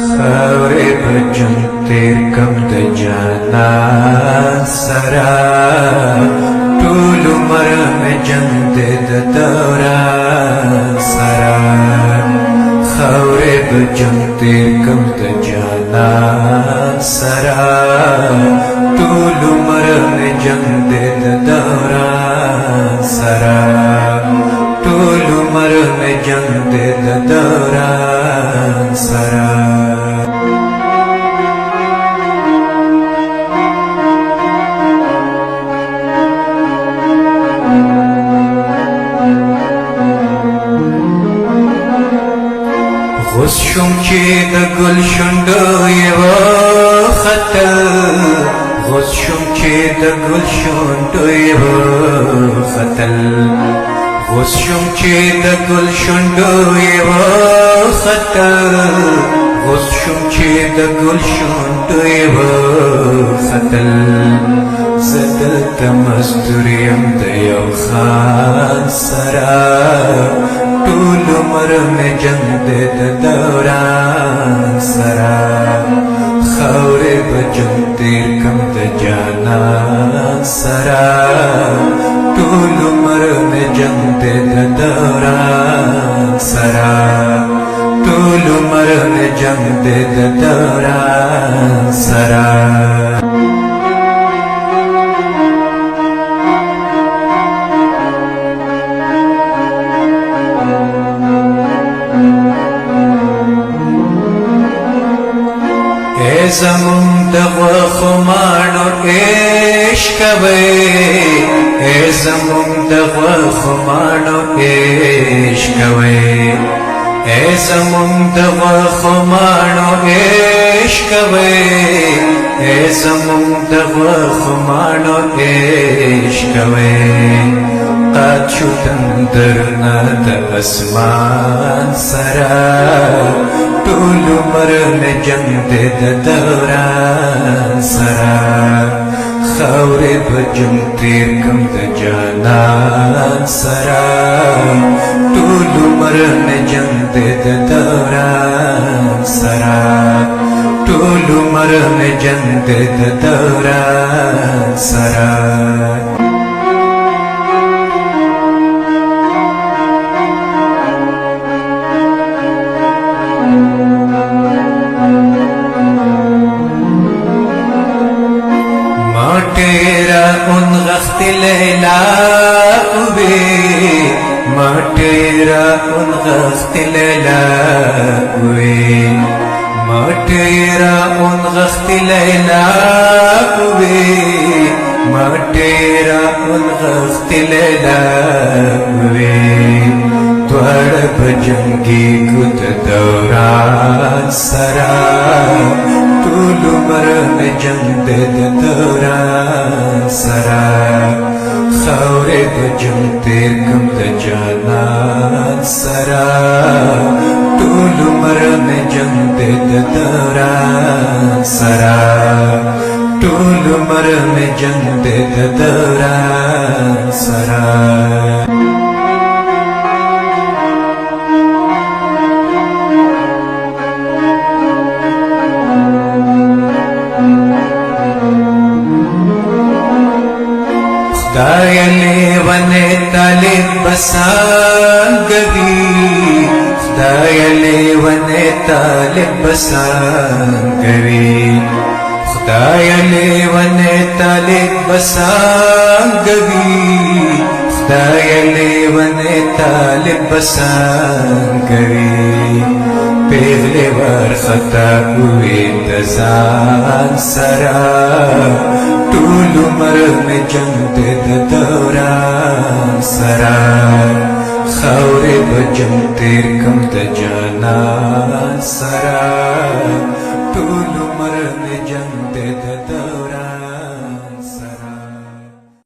خاورې بجن تیر کم د جانان سره ټول عمر مې جنګ دې د دوران سره خاورې بجن تیر کم د جانان سره ټول عمر مې جنګ دې د دوران سره ټول عمر مې جنګ دې د دوران سره غوث شوم چې د ګل شونډو یې وختل غوث شوم چې د ګل شونډو یې وختل غوث شوم چې د ګل شونډو یې وختل غوث شوم چې د ګل شونډو یې وختل زه دلته مزدور یم د یو خان سره ټول عمر مې جنګ دې د دوران سره خاورې به جنګ تیر کم د جانان سره ټول عمر مې جنګ دې د دوران سره ټول عمر مې جنګ دې د دوران سره زمون د غوښو ماڼو عشق کوي زمون د غوښو ماڼو عشق کوي زمون د غوښو ماڼو عشق کوي زمون د غوښو ماڼو عشق کوي قد شو تندرنا د اسمان سره ټول عمر مې جنګ دې د دوران سره خاورې به جنګ تیر کم د جانان سره ټول عمر مې جنګ دې د دوران سره ټول عمر مې جنګ دې د دوران سره तेरा उन गख्त लैला हुए माँ तेरा उन गख्त लैला हुए माँ तेरा उन गख्त लैला हुए माँ तेरा उन गख्त लैला हुए द्वार भजंगी गुद दौरान सरा ټول عمر مې جنګ دې د دوران سره خاورې به جنګ تیر کم د جانان سره ټول عمر مې جنګ دې د دوران سره ټول عمر مې جنګ دې د دوران سره خدای لیوانه طالب بسانگوی خدای لیوانه طالب بسانگوی خدای لیوانه طالب بسانگوی خدای لیوانه طالب بسانگوی پیغلی ور خطا ہوئی تزان سرا ټول عمر مې جنګ دې د دوران سره خاورې به جنګ تیر کم د جانان سره ټول عمر مې